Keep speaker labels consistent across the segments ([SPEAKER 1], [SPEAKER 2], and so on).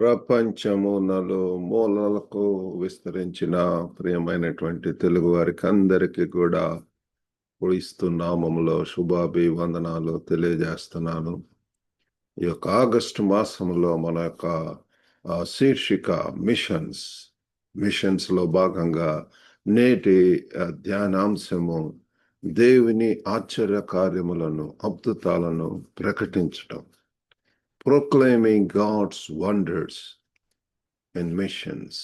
[SPEAKER 1] ప్రపంచము నలుమూలలకు విస్తరించిన ప్రియమైనటువంటి తెలుగు వారికి అందరికీ కూడా క్రీస్తు నామములో శుభాభివందనాలు తెలియజేస్తున్నాను. ఈ యొక్క ఆగస్టు మాసంలో మన యొక్క శీర్షిక మిషన్స్ లో భాగంగా నేటి ధ్యానాంశము దేవుని ఆశ్చర్య కార్యములను, అద్భుతాలను ప్రకటించటం. Proclaiming God's wonders and missions.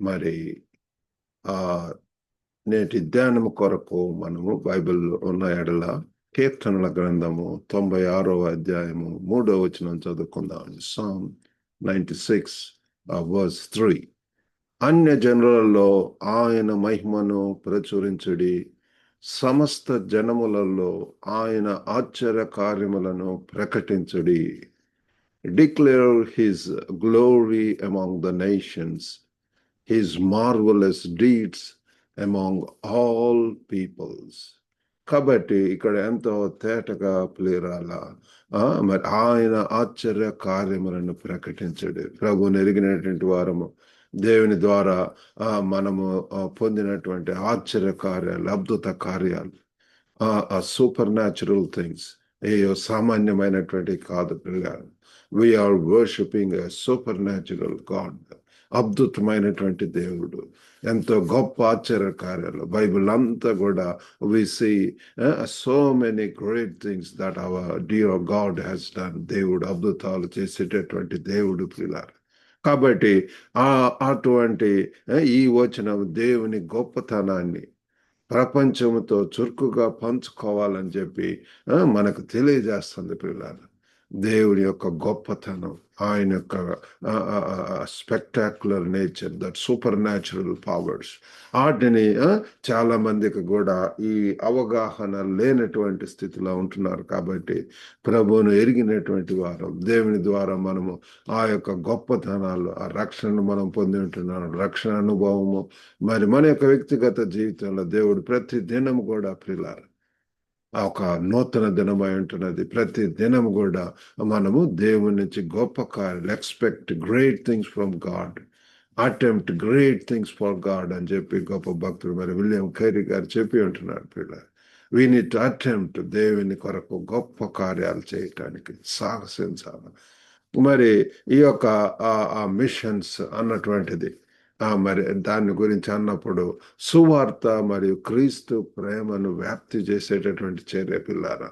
[SPEAKER 1] మరి నేటి ధ్యానము కొరకు మనము బైబిల్ ఉన్న ఎడల కీర్తనల గ్రంథము 96వ అధ్యాయము 3వ వచనం చదువుకుందాం. Psalm 96 verse 3. అన్య జనులలో ఆయన మహిమను ప్రచురించుడి, సమస్త జనములలో ఆయన ఆశ్చర్య కార్యములను ప్రకటించుడి. Declare his glory among the nations, his marvelous deeds among all peoples. కాబట్టి ఇక్కడ ఎంతో తేటగా ప్లేరాల మరి ఆయన ఆశ్చర్య కార్యములను ప్రకటించడు. ప్రభువుని ఎరిగినటువంటి వారము దేవుని ద్వారా మనము పొందినటువంటి ఆశ్చర్య కార్యాలు, అద్భుత కార్యాలు, సూపర్ న్యాచురల్ థింగ్స్ ఏయో సామాన్యమైనటువంటి కాదు పిల్లలు. We are worshipping a supernatural God, అద్భుతమైనటువంటి దేవుడు, ఎంతో గొప్ప ఆశ్చర్య కార్యాలు. బైబిల్ అంతా కూడా we see so many great things that our dear God has done. దేవుడు అద్భుతాలు చేసేటటువంటి దేవుడు పిల్లలు. కాబట్టి అటువంటి ఈ వచనం దేవుని గొప్పతనాన్ని ప్రపంచంతో చురుకుగా పంచుకోవాలని చెప్పి మనకు తెలియజేస్తుంది పిల్లలు. దేవుని యొక్క గొప్పతనం, ఆయన యొక్క spectacular nature, that super natural powers, వాటిని చాలా మందికి కూడా ఈ అవగాహన లేనటువంటి స్థితిలో ఉంటున్నారు. కాబట్టి ప్రభువును ఎరిగినటువంటి వారు దేవుని ద్వారా మనము ఆ యొక్క గొప్పతనాలు, ఆ రక్షణను మనం పొంది ఉంటున్నాం. రక్షణ అనుభవము మరి మన యొక్క వ్యక్తిగత జీవితంలో దేవుడు ప్రతి దినం కూడా ప్రియులారా ఒక నూతన దినమై ఉంటున్నది. ప్రతి దినం కూడా మనము దేవుని నుంచి గొప్ప కార్యాలు, expect great things from God, attempt great things for God అని చెప్పి గొప్ప భక్తుడు మరి విలియం కేరీ గారు చెప్పి ఉంటున్నారు. పిల్లలు, వీ నీడ్ టు అటెంప్ట్, దేవుని కొరకు గొప్ప కార్యాలు చేయటానికి సాహసించాలి. మరి ఈ యొక్క మిషన్స్ అన్నటువంటిది మరి దాని గురించి అన్నప్పుడు సువార్త మరియు క్రీస్తు ప్రేమను వ్యాప్తి చేసేటటువంటి చర్య పిల్లారా.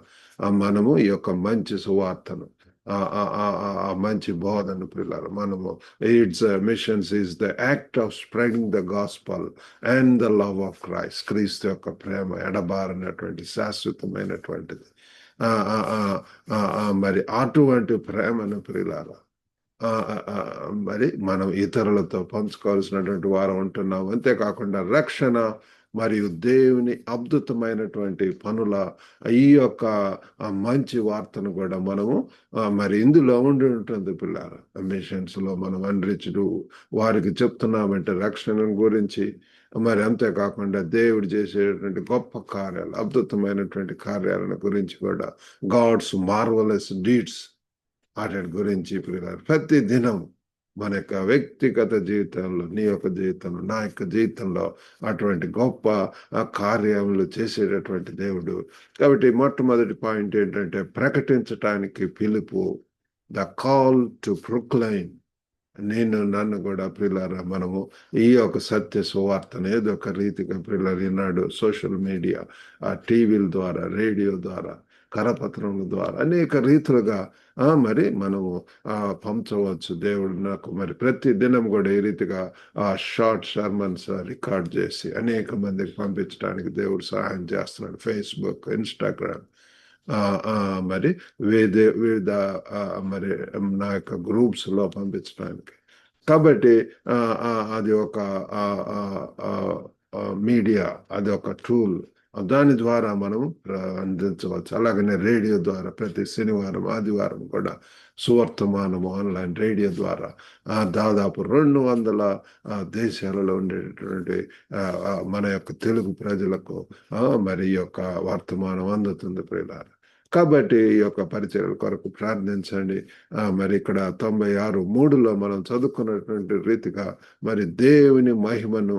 [SPEAKER 1] మనము ఈ యొక్క మంచి సువార్తను, మంచి బోధను పిల్లారా, మనము it's machines is the act of spreading the gospel and the love of Christ. క్రీస్తు యొక్క ప్రేమ ఎడబారినటువంటి శాశ్వతమైనటువంటిది. మరి అటువంటి ప్రేమను ప్రియులారా మరి మనం ఇతరులతో పంచుకోవాల్సినటువంటి వారు ఉంటున్నాం. అంతేకాకుండా రక్షణ మరియు దేవుని అద్భుతమైనటువంటి పనుల ఈ యొక్క మంచి వార్తను కూడా మనము మరి ఇందులో ఉండి ఉంటుంది పిల్లారా. మిషన్స్ లో మనం అన్రిచ్డ్ వారికి చెప్తున్నామంటే రక్షణ గురించి, మరి అంతేకాకుండా దేవుడు చేసేటువంటి గొప్ప కార్యాలు, అద్భుతమైనటువంటి కార్యాలను గురించి కూడా, గాడ్స్ మార్వలస్ డీడ్స్ వాటి గురించి ప్రతి దినం మన యొక్క వ్యక్తిగత జీవితంలో, నీ యొక్క జీవితంలో, నా యొక్క జీవితంలో అటువంటి గొప్ప కార్యములు చేసేటటువంటి దేవుడు. కాబట్టి మొట్టమొదటి పాయింట్ ఏంటంటే ప్రకటించటానికి పిలుపు, ద కాల్ టు ప్రొక్లైమ్. నన్ను కూడా ప్రియులారా మనము ఈ యొక్క సత్య సువార్తను ఏదో ఒక రీతిగా ప్రియులారు ఈనాడు సోషల్ మీడియా, టీవీల ద్వారా, రేడియో ద్వారా, కరపత్రముల ద్వారా అనేక రీతులుగా మరి మనము పంచవచ్చు. దేవుడు నాకు మరి ప్రతి దినం కూడా ఈ రీతిగా షార్ట్ సర్మన్స్ రికార్డ్ చేసి అనేక మందికి పంపించడానికి దేవుడు సహాయం చేస్తున్నాడు. ఫేస్బుక్, ఇన్స్టాగ్రామ్, మరి వివిధ మరి నా యొక్క గ్రూప్స్ లో పంపించడానికి. కాబట్టి అది ఒక మీడియా, అది ఒక టూల్, దాని ద్వారా మనం అందించవచ్చు. అలాగనే రేడియో ద్వారా ప్రతి శనివారం, ఆదివారం కూడా సువర్తమానము ఆన్లైన్ రేడియో ద్వారా దాదాపు 200 దేశాలలో ఉండేటటువంటి మన యొక్క తెలుగు ప్రజలకు మరి ఈ యొక్క వర్తమానం అందుతుంది ప్రియులారా. కాబట్టి ఈ యొక్క పరిచర్యల కొరకు ప్రార్థించండి. మరి ఇక్కడ 96:3లో మనం చదువుకున్నటువంటి రీతిగా మరి దేవుని మహిమను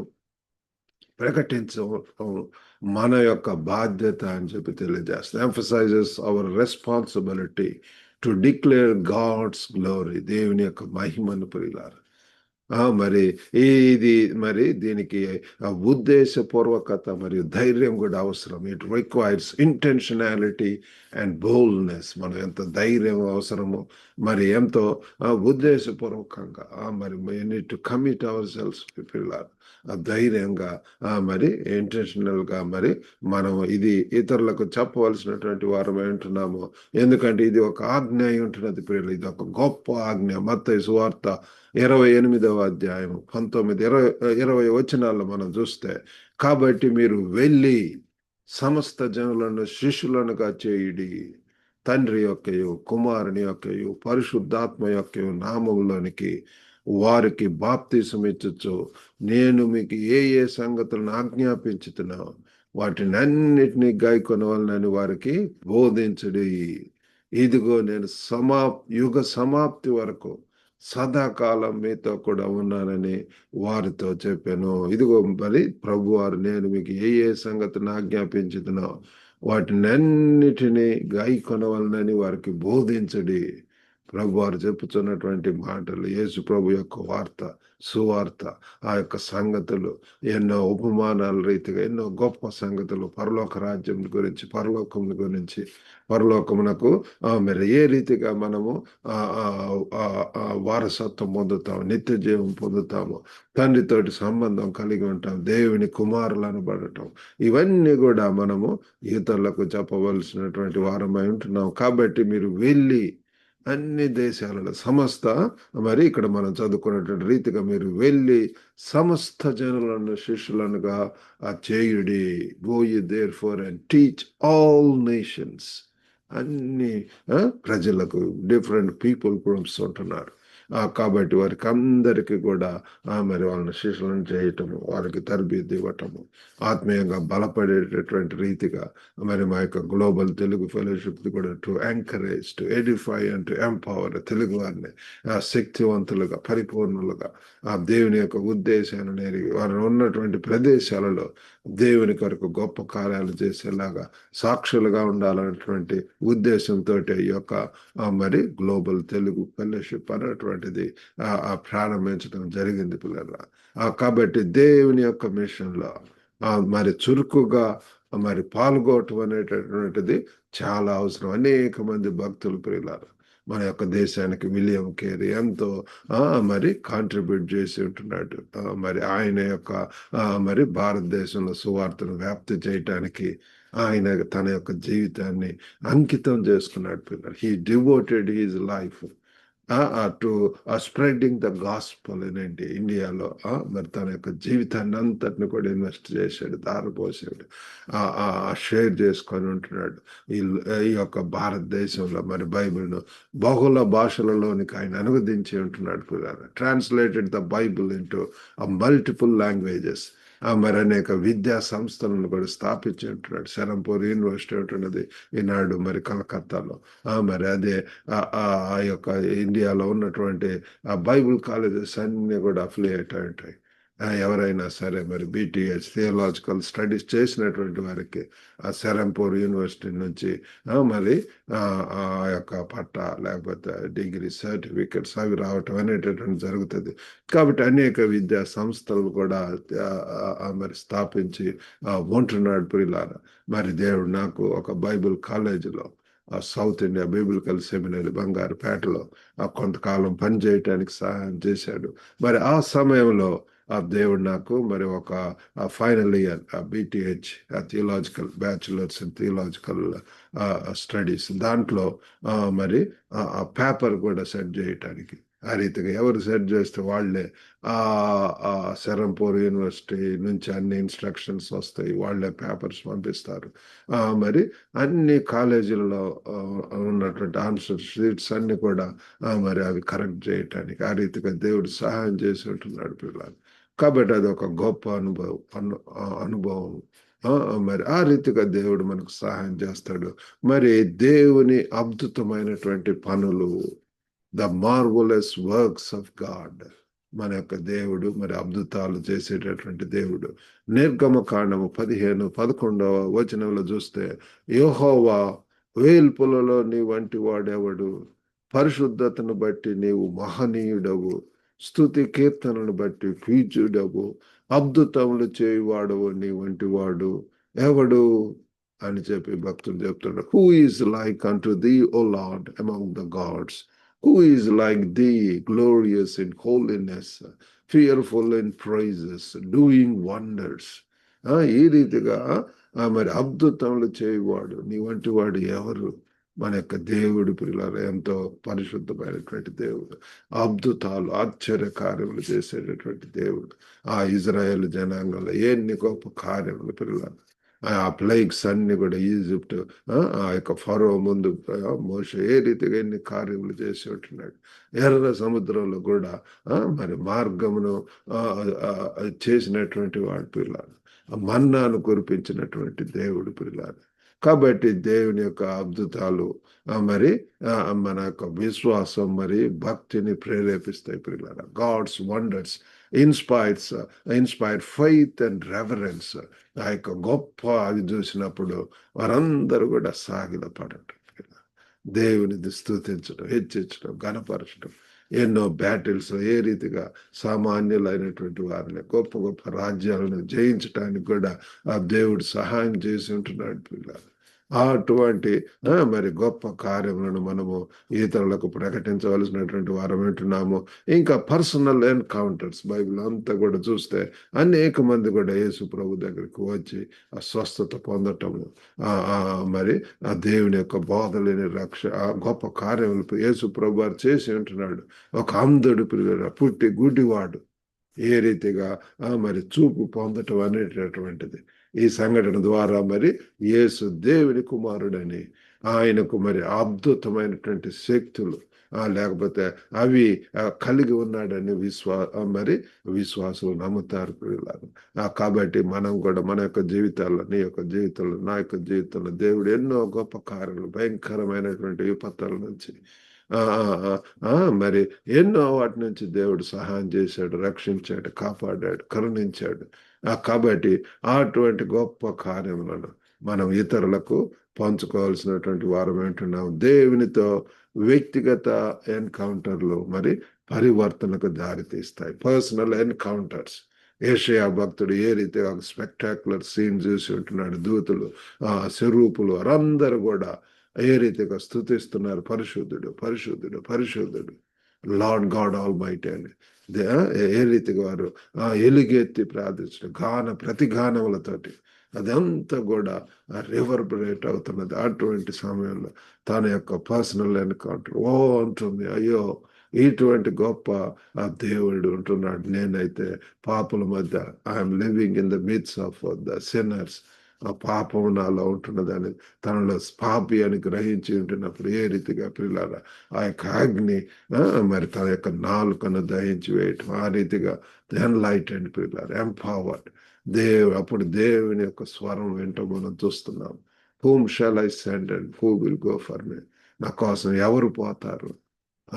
[SPEAKER 1] ప్రకటించడం మన యొక్క బాధ్యత అని చెప్పి తెలియజేస్తుంది. Emphasizes our responsibility to declare God's glory, దేవుని యొక్క మహిమను ప్రియులారా. మరి ఇది మరి దీనికి ఉద్దేశపూర్వకత మరియు ధైర్యం కూడా అవసరం. It requires intentionality and boldness. మనం ఎంత ధైర్యం అవసరమో మరి ఎంతో ఉద్దేశపూర్వకంగా మరి need to commit our cells పిల్లలు ధైర్యంగా మరి ఇంటెన్షనల్గా మరి మనం ఇది ఇతరులకు చెప్పవలసినటువంటి వారమై ఉంటున్నాము. ఎందుకంటే ఇది ఒక ఆజ్ఞ అయి ఉంటున్నది ప్రియులు. ఇది ఒక గొప్ప ఆజ్ఞ. మత్తయి సువార్త 28వ అధ్యాయం 19-20 వచనాల్లో మనం చూస్తే, కాబట్టి మీరు వెళ్ళి సమస్త జనులను శిష్యులనుగా చేయుడి, తండ్రి యొక్కయు కుమారుని యొక్కయు పరిశుద్ధాత్మ యొక్కయు నామములోనికి వారికి బాప్తిసం ఇచ్చొచ్చు. నేను మీకు ఏ ఏ సంగతులను ఆజ్ఞాపించుతున్నా వాటిని అన్నిటినీ గైకొనవలనని వారికి బోధించుడి. ఇదిగో నేను యుగ సమాప్తి వరకు సదాకాలం మీతో కూడా ఉన్నానని వారితో చెప్పాను. ఇదిగో మరి ప్రభువారు నేను మీకు ఏ ఏ సంగతిని ఆజ్ఞాపించుతున్నా వాటిని అన్నిటినీ గైకొనవలనని వారికి బోధించడి. ప్రభు వారు చెప్పుతున్నటువంటి మాటలు, యేసు ప్రభు యొక్క వార్త, సువార్త, ఆ యొక్క సంగతులు, ఎన్నో ఉపమానాల రీతిగా ఎన్నో గొప్ప సంగతులు, పరలోక రాజ్యం గురించి, పరలోకం గురించి, పరలోకమునకు మరి ఏ రీతిగా మనము వారసత్వం పొందుతాము, నిత్య జీవం పొందుతాము, తండ్రితోటి సంబంధం కలిగి ఉంటాం, దేవుని కుమారులు అనబడటం, ఇవన్నీ కూడా మనము ఇతరులకు చెప్పవలసినటువంటి వారమై ఉంటున్నాం. కాబట్టి మీరు వెళ్ళి అన్ని దేశాలలో సమస్త మరి ఇక్కడ మనం చదువుకున్నటువంటి రీతిగా మీరు వెళ్ళి సమస్త జనులను శిష్యులనుగా చేయుడి. Go you therefore and teach all nations. అన్ని ప్రజలకు డిఫరెంట్ పీపుల్ గ్రూప్స్ ఉంటున్నారు. కాబట్టి వారికి అందరికీ కూడా మరి వాళ్ళని శిష్యులను చేయటము, వారికి తరబేతి ఇవ్వటము, ఆత్మీయంగా బలపడేటటువంటి రీతిగా మరి మా యొక్క గ్లోబల్ తెలుగు ఫెలోషిప్ కూడా to encourage, to Edify and to empower Telugu వారిని శక్తివంతులుగా, పరిపూర్ణులుగా ఆ దేవుని యొక్క ఉద్దేశాన్ని నేరి వారు ఉన్నటువంటి ప్రదేశాలలో దేవుని కొరకు గొప్ప కార్యాలు చేసేలాగా సాక్షులుగా ఉండాలన్నటువంటి ఉద్దేశంతో ఈ యొక్క మరి గ్లోబల్ తెలుగు ఫెలోషిప్ అనేటువంటిది ప్రారంభించడం జరిగింది పిల్లల. కాబట్టి దేవుని యొక్క మిషన్లో మరి చురుకుగా మరి పాల్గొనటం అనేటటువంటిది చాలా అవసరం. అనేక మంది భక్తులు ప్రియులారు మన యొక్క దేశానికి విలియం కేరీ ఎంతో మరి కాంట్రిబ్యూట్ చేసి ఉంటున్నాడు. మరి ఆయన యొక్క మరి భారతదేశంలో సువార్తను వ్యాప్తి చేయటానికి ఆయన తన యొక్క జీవితాన్ని అంకితం చేసుకున్నాడు పిల్లలు. He devoted his life to spreading the gospel in ఇండియాలో. మరి తన యొక్క జీవితాన్ని అంతటిని కూడా ఇన్వెస్ట్ చేశాడు, దారిపోసాడు, షేర్ చేసుకొని ఉంటున్నాడు. ఈ యొక్క భారతదేశంలో మరి బైబిల్ను బహుళ భాషలలోనికి ఆయన అనువదించి ఉంటున్నాడు పిల్లలు. Translated the Bible into multiple languages. మరి అనేక విద్యా సంస్థలను కూడా స్థాపించి ఉంటున్నాడు. సెరంపూర్ యూనివర్సిటీ ఉంటున్నది ఈనాడు మరి కలకత్తాలో. మరి అదే ఆ యొక్క ఇండియాలో ఉన్నటువంటి ఆ బైబుల్ కాలేజెస్ అన్నీ కూడా అఫిలియేట్ అయి ఉంటాయి. ఎవరైనా సరే మరి BTH థియలాజికల్ స్టడీస్ చేసినటువంటి వారికి ఆ సెరంపూర్ యూనివర్సిటీ నుంచి మరి ఆ యొక్క పట్టా లేకపోతే డిగ్రీ సర్టిఫికెట్స్ అవి రావటం అనేటటువంటి జరుగుతుంది. కాబట్టి అనేక విద్యా సంస్థలు కూడా మరి స్థాపించి ఉంటున్నాడు ప్రియులారా. మరి దేవుడు నాకు ఒక బైబిల్ కాలేజీలో సౌత్ ఇండియా బైబిలికల్ సెమినరీ బంగారుపేటలో కొంతకాలం పనిచేయటానికి సహాయం చేశాడు. మరి ఆ సమయంలో ఆ దేవుడు నాకు మరి ఒక final year BTH theological bachelors in theological studies దాంట్లో మరి పేపర్ కూడా సెట్ చేయటానికి ఆ రీతిగా ఎవరు సెట్ చేస్తే వాళ్ళే సెరంపూర్ యూనివర్సిటీ నుంచి అన్ని ఇన్స్ట్రక్షన్స్ వస్తాయి, వాళ్ళే పేపర్స్ పంపిస్తారు. మరి అన్ని కాలేజీలలో ఉన్నటువంటి ఆన్సర్ షీట్స్ అన్ని కూడా మరి అవి కరెక్ట్ చేయటానికి ఆ రీతిగా దేవుడు సహాయం చేసి ఉంటున్నాడు పిల్లలు. కాబట్టి అది ఒక గొప్ప అనుభవం. మరి ఆ రీతిగా దేవుడు మనకు సహాయం చేస్తాడు. మరి దేవుని అద్భుతమైనటువంటి పనులు, the marvellous works of God, మన యొక్క దేవుడు మరి అద్భుతాలు చేసేటటువంటి దేవుడు. నిర్గమకాండము 15-11 వచనంలో చూస్తే, యెహోవా వేల్పులలో నీ వంటి వాడెవడు, పరిశుద్ధతను బట్టి నీవు మహనీయుడవు, స్తుతి కీర్తనను బట్టి పూజ్యుడవు, అద్భుతములు చేయువాడవు నీ వంటి వాడు ఎవడు అని చెప్పి భక్తులు చెప్తున్నాడు. Who is like unto thee, O Lord, among the gods? Who is like thee, glorious in holiness, fearful in praises, doing wonders? ఈ రీతిగా మరి అద్భుతములు చేయవాడు నీ వంటి వాడు ఎవరు? మన యొక్క దేవుడు పిల్లలు ఎంతో పరిశుద్ధమైనటువంటి దేవుడు, అద్భుతాలు ఆశ్చర్య కార్యములు చేసేటటువంటి దేవుడు. ఆ ఇజ్రాయేల్ జనాంగంలో ఎన్ని గొప్ప కార్యములు పిల్లలు, ఆ ప్లేగ్స్ అన్ని కూడా ఈజిప్ట్, ఆ యొక్క ఫరో ముందు మోషే ఏ రీతిగా ఎన్ని కార్యములు చేసి ఉంటున్నాడు. ఎర్ర సముద్రంలో కూడా మరి మార్గమును చేసినటువంటి వాడు పిల్లలు, మన్నాను కురిపించినటువంటి దేవుడు పిల్లలు. కాబట్టి దేవుని యొక్క అద్భుతాలు మరి మన యొక్క విశ్వాసం మరి భక్తిని ప్రేరేపిస్తాయి పిల్లల. God's wonders inspire faith and reverence. ఆ యొక్క గొప్ప అది చూసినప్పుడు వారందరూ కూడా సాగిలపడటం, దేవుని స్తుతించడం, హెచ్చించడం, ఘనపరచడం. ఎన్నో బ్యాటిల్స్ ఏ రీతిగా సామాన్యులైనటువంటి వారిని గొప్ప గొప్ప రాజ్యాలను జయించడానికి కూడా ఆ దేవుడు సహాయం చేసి ఉంటున్నాడు పిల్లలు. అటువంటి మరి గొప్ప కార్యములను మనము ఇతరులకు ప్రకటించవలసినటువంటి వారం వింటున్నాము. ఇంకా పర్సనల్ ఎన్కౌంటర్స్ బైబిల్ అంతా కూడా చూస్తే అనేక మంది కూడా యేసు ప్రభు దగ్గరికి వచ్చి ఆ స్వస్థత పొందటము, మరి ఆ దేవుని యొక్క బోధలేని ఆ గొప్ప కార్యములు యేసు ప్రభు వారు చేసి ఉంటున్నాడు. ఒక అంధుడు పిల్లలు పుట్టి గుడ్డివాడు ఏ రీతిగా మరి చూపు పొందటం అనేటటువంటిది ఈ సంఘటన ద్వారా మరి యేసు దేవుని కుమారుడని, ఆయనకు మరి అద్భుతమైనటువంటి శక్తులు లేకపోతే అవి కలిగి ఉన్నాడని మరి విశ్వాసులు నమ్ముతారు. కాబట్టి మనం కూడా మన యొక్క జీవితాల్లో, నీ యొక్క జీవితంలో, నా యొక్క జీవితంలో దేవుడు ఎన్నో గొప్ప కార్యాలు, భయంకరమైనటువంటి విపత్తుల నుంచి మరి ఎన్నో వాటి నుంచి దేవుడు సహాయం చేశాడు, రక్షించాడు, కాపాడాడు, కరుణించాడు. కాబట్టి అటువంటి గొప్ప కార్యములను మనం ఇతరులకు పంచుకోవాల్సినటువంటి వారం ఏంటున్నాం. దేవునితో వ్యక్తిగత ఎన్కౌంటర్లు మరి పరివర్తనకు దారితీస్తాయి. Personal encounters. ఏషయా భక్తుడు ఏ రీతిగా స్పెక్టాక్యులర్ సీన్ చూసి ఉంటున్నాడు. దూతులు, స్వరూపులు వారందరూ కూడా ఏ రీతిగా స్తుతిస్తున్నారు, పరిశుద్ధుడు, పరిశుద్ధుడు, పరిశుద్ధుడు, లార్డ్ గాడ్ ఆల్ మైటీ అని. ఏ రీతిగా వారు ఎలుగెత్తి ప్రార్థించడం ప్రతిగానములతోటి అదంతా కూడా రివర్బరేట్ అవుతున్నది. అటువంటి సమయంలో తన యొక్క పర్సనల్ ఎన్కౌంటర్ అంటుంది, అయ్యో ఇటువంటి గొప్ప ఆ దేవుడు ఉంటున్నాడు. నేనైతే పాపుల మధ్య I'm living in the mids of the sinners. ఆ పాపం నాలో ఉంటున్నదని తనలో పాపి అని గ్రహించి ఉంటున్నప్పుడు ఏ రీతిగా పిల్లల ఆ యొక్క అగ్ని మరి తన యొక్క నాలుకను దహించి వేయటం, ఆ రీతిగా ఎన్లైటెడ్ పిల్లలు, ఎంపవర్డ్. అప్పుడు దేవుని యొక్క స్వరం వెంట మనం చూస్తున్నాం. Whom shall I send and who will go for me? నా కోసం ఎవరు పోతారు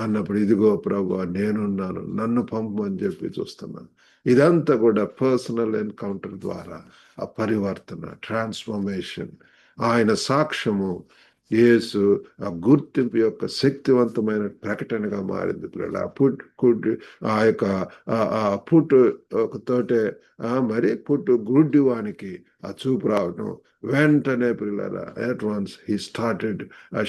[SPEAKER 1] అన్నప్పుడు ఇదిగో ప్రభు నేనున్నాను, నన్ను పంపమని చెప్పి చూస్తున్నాను. ఇదంతా కూడా పర్సనల్ ఎన్కౌంటర్ ద్వారా ఆ పరివర్తన, ట్రాన్స్ఫర్మేషన్, ఆయన సాక్ష్యము, యేసు ఆ గుర్తింపు యొక్క శక్తివంతమైన ప్రకటనగా మారింది పిల్లలు. ఆ యొక్క పుట్టు ఒక తోటే మరి పుట్టు గుడ్డివానికి ఆ చూపు రావడం వెంటనే పిల్లల at once he started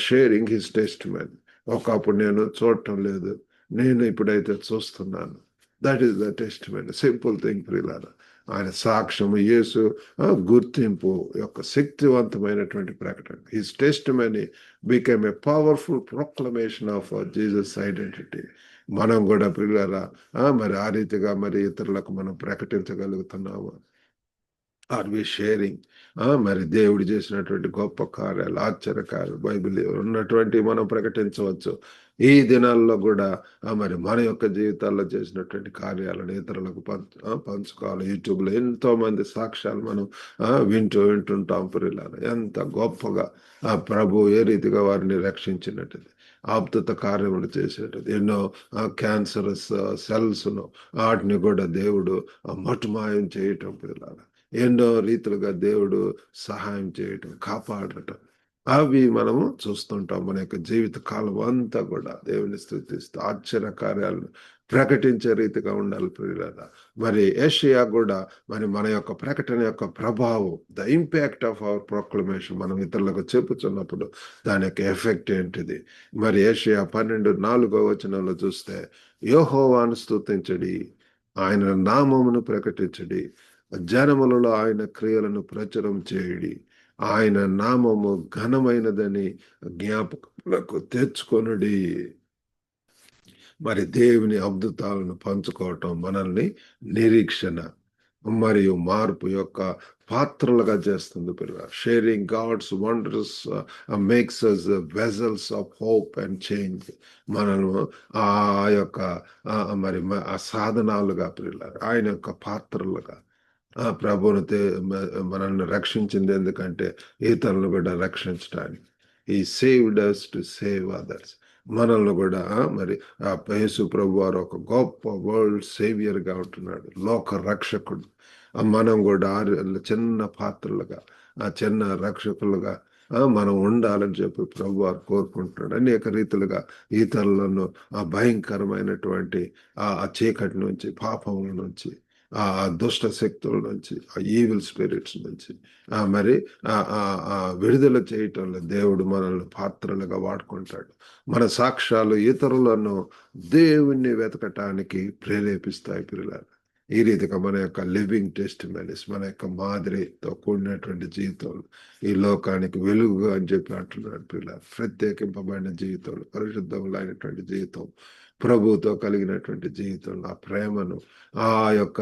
[SPEAKER 1] sharing his testimony. ఒకప్పుడు నేను చూడటం లేదు, నేను ఇప్పుడైతే చూస్తున్నాను. That is the testimony. Simple thing ప్రియులారా. ఆయన సాక్ష్యము, యేసు గుర్తింపు యొక్క శక్తివంతమైనటువంటి ప్రకటన. His testimony became a powerful proclamation of Jesus identity. మనం కూడా ప్రియులారా మరి ఆ రీతిగా మరి ఇతరులకు మనం ప్రకటించగలుగుతున్నాము. ఆర్ వి షేరింగ్ మరి దేవుడు చేసినటువంటి గొప్ప కార్యాలు, ఆశ్చర్యకార్యాలు బైబిల్ ఉన్నటువంటి మనం ప్రకటించవచ్చు. ఈ దినాల్లో కూడా మరి మన యొక్క జీవితాల్లో చేసినటువంటి కార్యాలను ఇతరులకు పంచుకోవాలి. యూట్యూబ్లో ఎంతో మంది సాక్ష్యాలు మనం వింటుంటాం. పిల్లలు ఎంత గొప్పగా ప్రభు ఏ రీతిగా వారిని రక్షించినట్టు, అద్భుత కార్యములు చేసేటది. ఎన్నో క్యాన్సరస్ సెల్స్ను వాటిని కూడా దేవుడు మటుమాయం చేయటం పిల్లలు, ఎన్నో రీతులుగా దేవుడు సహాయం చేయటం, కాపాడటం, అవి మనము చూస్తుంటాం. మన యొక్క జీవిత కాలం అంతా కూడా దేవుని స్తుతిస్తూ ఆశ్చర్య కార్యాలను ప్రకటించే రీతిగా ఉండాలి ప్రియులారా. మరి యెషయా కూడా మరి మన యొక్క ప్రకటన యొక్క ప్రభావం, the impact of our proclamation, మనం ఇతరులకు చెప్పుతున్నప్పుడు దాని యొక్క ఎఫెక్ట్ ఏంటిది. మరి యెషయా 12:4 చూస్తే, యెహోవాను స్తుతించడి, ఆయన నామమును ప్రకటించడి, జనములలో ఆయన క్రియలను ప్రచురం చేయడి, ఆయన నామము ఘనమైనదని జ్ఞాపకములకు తెచ్చుకొనుడి. మరి దేవుని అద్భుతాలను పంచుకోవటం మనల్ని నిరీక్షణ మరియు మార్పు యొక్క పాత్రలుగా చేస్తుంది పిల్లలు. Sharing God's wonders makes us vessels of hope and change. మనము ఆ యొక్క మరి ఆ సాధనాలుగా పిల్లలు, ఆయన యొక్క పాత్రలుగా ప్రభువును మనల్ని రక్షించింది ఎందుకంటే ఇతరులను కూడా రక్షించడానికి. ఈ saved us to save others. మనల్ని కూడా మరి యేసు ప్రభు వారు ఒక గొప్ప వరల్డ్ సేవియర్ గా ఉంటున్నాడు, లోక రక్షకుడు. మనం కూడా చిన్న పాత్రలుగా, చిన్న రక్షకులుగా మనం ఉండాలని చెప్పి ప్రభు వారు కోరుకుంటున్నాడు. అనేక రీతులుగా ఇతరులను ఆ భయంకరమైనటువంటి ఆ చీకటి నుంచి, పాపముల నుంచి, ఆ దుష్ట శక్తుల నుంచి, ఆ ఈవిల్ స్పిరిట్స్ నుంచి మరి విడుదల చేయటంలో దేవుడు మనల్ని పాత్రలుగా వాడుకుంటాడు. మన సాక్ష్యాలు ఇతరులను దేవుణ్ణి వెతకటానికి ప్రేరేపిస్తాయి పిల్లలు. ఈ రీతిగా మన యొక్క లివింగ్ టెస్టిమనీస్, మన యొక్క మాదిరితో కూడినటువంటి జీవితం, ఈ లోకానికి వెలుగుగా అని చెప్పి అంటున్నాడు పిల్లలు. ప్రత్యేకింపబడిన జీవితం, పరిశుద్ధములైనటువంటి జీవితం, ప్రభుతో కలిగినటువంటి జీవితం, ఆ ప్రేమను, ఆ యొక్క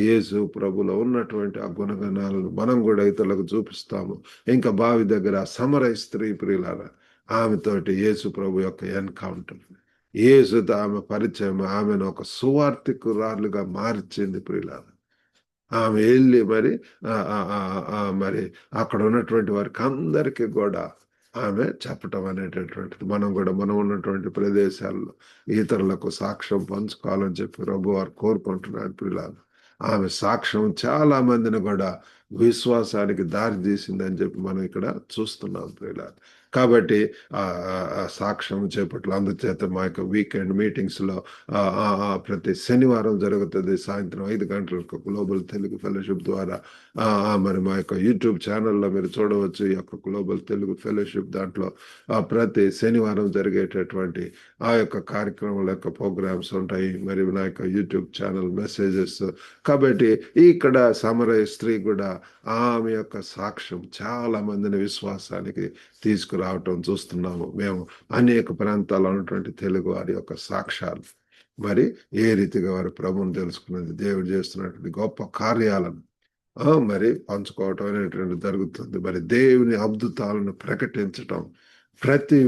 [SPEAKER 1] యేసు ప్రభులో ఉన్నటువంటి ఆ గుణగణాలను మనం కూడా ఇతరులకు చూపిస్తాము. ఇంకా బావి దగ్గర సమరయ స్త్రీ ప్రియులారా, ఆమెతోటి యేసు ప్రభు యొక్క ఎన్కౌంటర్, యేసుతో ఆమె పరిచయం ఆమెను ఒక సువార్థికురాలుగా మార్చింది ప్రియులారా. ఆమె వెళ్ళి మరి అక్కడ ఉన్నటువంటి వారికి అందరికీ కూడా ఆమె చెప్పటం అనేటటువంటిది. మనం ఉన్నటువంటి ప్రదేశాల్లో ఇతరులకు సాక్ష్యం పంచుకోవాలని చెప్పి ప్రభు వారు కోరుకుంటున్నారు పిల్లలు. ఆమె సాక్ష్యం చాలా మందిని కూడా విశ్వాసానికి దారి తీసిందని చెప్పి మనం ఇక్కడ చూస్తున్నాం పిల్లలు. కాబట్టి సాక్ష్యం చేపట్ల, అందుచేత మా యొక్క వీకెండ్ మీటింగ్స్ లో ప్రతి శనివారం జరుగుతుంది సాయంత్రం 5 గంటలకు గ్లోబల్ తెలుగు ఫెలోషిప్ ద్వారా. మరి మా యొక్క యూట్యూబ్ ఛానల్లో మీరు చూడవచ్చు ఈ యొక్క గ్లోబల్ తెలుగు ఫెలోషిప్. దాంట్లో ప్రతి శనివారం జరిగేటటువంటి ఆ యొక్క కార్యక్రమాల యొక్క ప్రోగ్రామ్స్ ఉంటాయి. మరి నా యొక్క యూట్యూబ్ ఛానల్ మెసేజెస్. కాబట్టి ఇక్కడ సమరయ స్త్రీ కూడా ఆమె యొక్క సాక్ష్యం చాలా మందిని విశ్వాసానికి తీసుకురావటం చూస్తున్నాము మేము. అనేక ప్రాంతాల్లో ఉన్నటువంటి తెలుగు వారి యొక్క సాక్ష్యాలు, మరి ఏ రీతిగా వారి ప్రభువును తెలుసుకున్నది, దేవుడు చేస్తున్నటువంటి గొప్ప కార్యాలను మరి పంచుకోవటం అనేటువంటి జరుగుతుంది. మరి దేవుని అద్భుతాలను ప్రకటించటం ప్రతి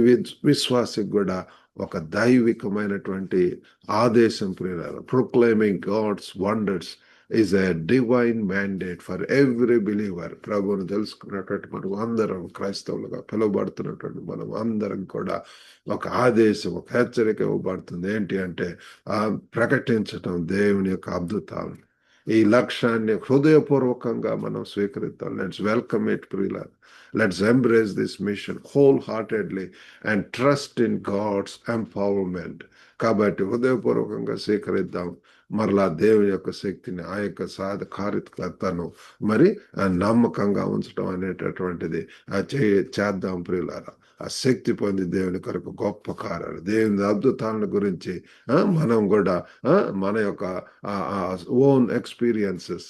[SPEAKER 1] విశ్వాసికి కూడా ఒక దైవికమైనటువంటి ఆదేశం ప్రియులారా. Proclaiming God's wonders is a divine mandate for every believer. ప్రభువును తెలుసుకున్నటువంటి మనం అందరం, క్రైస్తవులుగా పిలువబడుతున్నటువంటి మనం అందరం కూడా ఒక ఆదేశం, ఒక హెచ్చరిక ఇవ్వబడుతుంది. ఏంటి అంటే ప్రకటించటం దేవుని యొక్క అద్భుతాలను. ఈ లక్ష్యాన్ని హృదయపూర్వకంగా మనం స్వీకరిద్దాం. లెట్స్ వెల్కమ్ ఇట్ ప్రియులారా. Let's embrace this mission wholeheartedly and trust in God's empowerment. కాబట్టి హృదయపూర్వకంగా స్వీకరిద్దాం. మరలా దేవుని యొక్క శక్తిని, ఆ యొక్క కార్యకర్తను మరి నమ్మకంగా ఉంచడం అనేటటువంటిది చేద్దాం ప్రియులారా. ఆ శక్తి పొంది దేవుని కొరకు గొప్ప కార్యాలు, దేవుని అద్భుతాలను గురించి మనం కూడా మన యొక్క ఓన్ ఎక్స్పీరియన్సెస్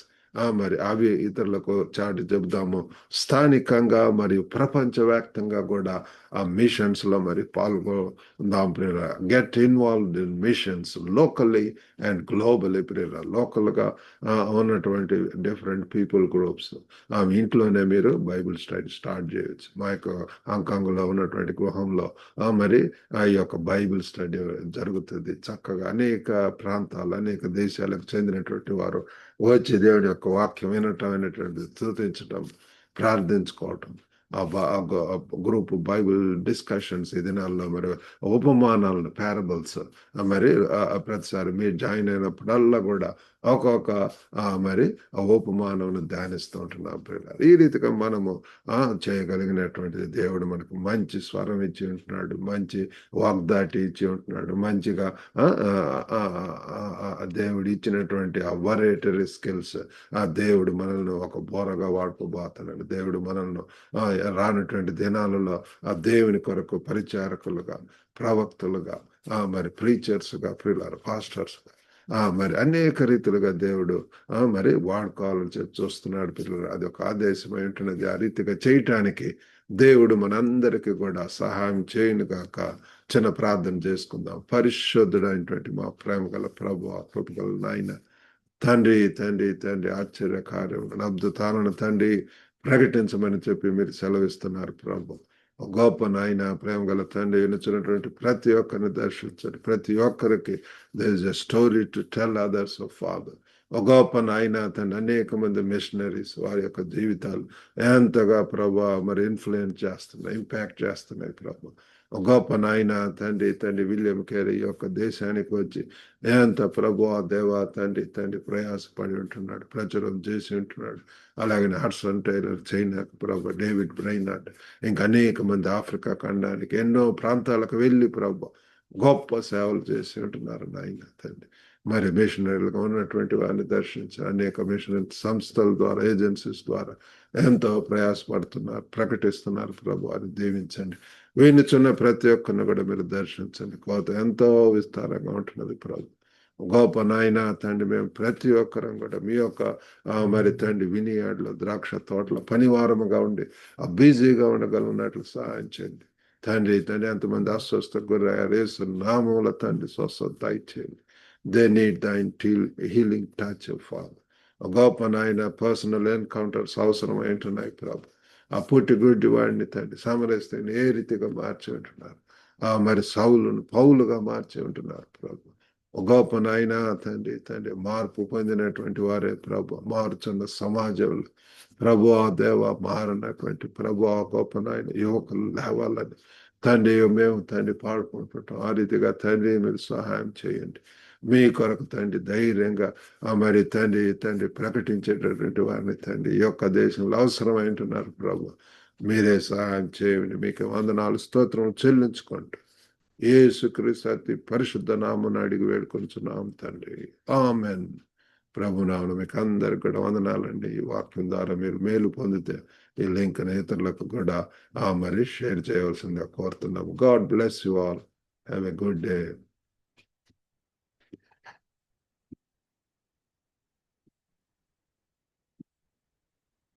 [SPEAKER 1] మరి అవి ఇతరులకు చాటి చెబుదాము. స్థానికంగా మరియు ప్రపంచవ్యాప్తంగా కూడా ఆ మిషన్స్ లో మరి పాల్గొందాం ప్రేర. Get involved in missions locally and globally ప్రేర. లోకల్ గా ఉన్నటువంటి డిఫరెంట్ పీపుల్ గ్రూప్స్ ఇంట్లోనే మీరు బైబిల్ స్టడీ స్టార్ట్ చేయొచ్చు. మా యొక్క హాంకాంగ్ లో ఉన్నటువంటి గృహంలో మరి ఆ యొక్క బైబిల్ స్టడీ జరుగుతుంది చక్కగా. అనేక ప్రాంతాలు అనేక దేశాలకు చెందినటువంటి వారు వచ్చి దేవుడి యొక్క వాక్యం వినటం అనేటువంటి స్తుతించటం ప్రార్థించుకోవటం గ్రూప్ బైబిల్ డిస్కషన్స్ ఈ దినాల్లో మరి ఉపమానాలను పారబుల్స్ మరి ప్రతిసారి మీరు జాయిన్ అయినప్పుడల్లా కూడా ఒక్కొక్క మరి ఉపమానం ధ్యానిస్తూ ఉంటున్నాం పిల్లలు. ఈ రీతిగా మనము చేయగలిగినటువంటి దేవుడు మనకు మంచి స్వరం ఇచ్చి ఉంటున్నాడు, మంచి వాగ్దాటి ఇచ్చి ఉంటున్నాడు, మంచిగా దేవుడు ఇచ్చినటువంటి ఆ వరేటరీ స్కిల్స్ ఆ దేవుడు మనల్ని ఒక బోరగా వాడుకోబోతున్నాడు. దేవుడు మనల్ని రానటువంటి దినాలలో ఆ దేవుని కొరకు పరిచారకులుగా, ప్రవక్తలుగా, మరి ప్రీచర్స్గా, పాస్టర్స్గా మరి అనేక రీతులుగా దేవుడు మరి వాడుకోవాలని చెప్పి చూస్తున్నాడు పిల్లలు. అది ఒక ఆదేశమై ఉంటున్నది. ఆ రీతిగా చేయటానికి దేవుడు మనందరికీ కూడా సహాయం చేయను గాక. చిన్న ప్రార్థన చేసుకుందాం. పరిశుద్ధుడైనటువంటి మా ప్రేమ గల ప్రభు, కృపగల నాయన తండ్రి, తండ్రి, తండ్రి, ఆశ్చర్యకార్యం అద్భుతాలను తండ్రి ప్రకటించమని చెప్పి మీరు సెలవిస్తున్నారు ప్రభు. గొప్ప నాయన ప్రేమ గల తండ్రి వినిచినటువంటి ప్రతి ఒక్కరిని దర్శించండి. ప్రతి ఒక్కరికి there is a story to tell others of father. ఒక గొప్ప నాయన తండ్రి అనేక మంది మిషనరీస్ వారి యొక్క జీవితాలు ఎంతగా ప్రభు మరి ఇన్ఫ్లుయెన్స్ చేస్తున్నాయి, ఇంపాక్ట్ చేస్తున్నాయి ప్రభు. ఒక గొప్ప నాయన తండ్రి విలియం కేరీ యొక్క దేశానికి వచ్చి ఎంత ప్రభు దేవా తండ్రి ప్రయాసపడి ఉంటున్నాడు, ప్రచురం చేసి ఉంటున్నాడు. అలాగే హడ్సన్ టైలర్ చైనాకు ప్రభు, డేవిడ్ బ్రైనార్డ్ ఇంకా అనేక మంది ఆఫ్రికా ఖండానికి ఎన్నో ప్రాంతాలకు వెళ్ళి ప్రభు గొప్ప సేవలు చేసి ఉంటున్నారు నాయన తండ్రి. మరి మిషనరీలుగా ఉన్నటువంటి వారిని దర్శించి అనేక మిషనరీ సంస్థల ద్వారా, ఏజెన్సీస్ ద్వారా ఎంతో ప్రయాసపడుతున్నారు, ప్రకటిస్తున్నారు ప్రభు. అని దీవించండి. వినుచున్న ప్రతి ఒక్కరిని కూడా మీరు దర్శించండి. కోత ఎంతో విస్తారంగా ఉంటున్నది ప్రభు. గొప్ప నాయన తండ్రి మేము ప్రతి ఒక్కరం కూడా మీ యొక్క మరి తండ్రి వినియాడ్లో, ద్రాక్ష తోటలో పనివారముగా ఉండి బిజీగా ఉండగలిగినట్లు సహాయం చేయండి తండ్రి. ఎంతమంది అస్వస్థకు గురయ్యారు యేసు నామములో తండ్రి స్వస్థత ఇచ్చేయండి. They need దైన్ healing touch father. గొప్ప నాయన పర్సనల్ ఎన్కౌంటర్స్ అవసరం ఉంటున్నాయి ప్రభు. ఆ పుట్టి గుడ్డి వాడిని తండ్రి సమరస్తాన్ని ఏ రీతిగా మార్చి ఉంటున్నారు. మరి సౌలును పౌలుగా మార్చి ఉంటున్నారు ప్రభు. గొప్ప నాయన తండ్రి మార్పు పొందినటువంటి వారే ప్రభు. మారుచున్న సమాజంలో ప్రభు దేవ మారినటువంటి ప్రభు గొప్ప నాయన యువకులు లేవాలని తండ్రి మేము పాడుకుంటుంటాం. ఆ రీతిగా తండ్రి మీరు సహాయం చేయండి. మీ కొరకు ధైర్యంగా మరి ప్రకటించేటటువంటి వారిని ఈ యొక్క దేశంలో అవసరమైంటున్నారు ప్రభు. మీరే సహాయం చేయండి. మీకు వందనాలు స్తోత్రం చెల్లించుకుంటూ యేసుక్రీస్తు అతి పరిశుద్ధ నామమున అడిగి వేడుకొంచున్నాం తండ్రి. ఆమెన్. ప్రభు నామమున మీకు అందరికి కూడా వందనాలండి. ఈ వాక్యం ద్వారా మీరు మేలు పొందితే ఈ లింక్ ఇతరులకు కూడా మరి షేర్ చేయవలసిందిగా కోరుతున్నాము. God bless you all. Have a good day.